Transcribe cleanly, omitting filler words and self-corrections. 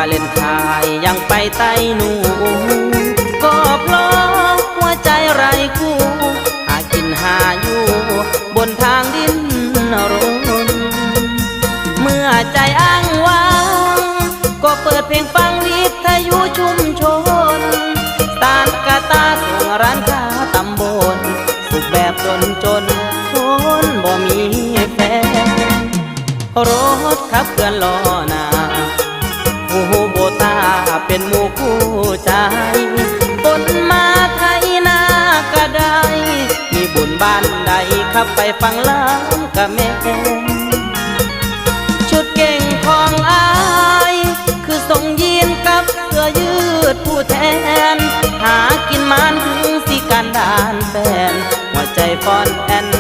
เลนไทน์ยังไปไต้หนูก็เพราะหัวใจไร้คู่หากินหาอยู่บนทางดินรนเมื่อใจอ้างว้างก็เปิดเพลงฟังวิทยุชุมชนตานกาตาส่งร้านค้าตำบลสุขแบบจนคนบ่มีแฟนรถขับเคลื่อนล้อหน้าหูโบตาเป็นหมู่คู่ใจฝนมาไทยนากระไดมีบุญบ้านใดขับไปฟังล้ำกะแม่ชุดเก่งของอายคือส่งยีนกับเสื้อยืดผู้แทนหากินมันถึงสิการด่านแฟนหัวใจฟอนแอน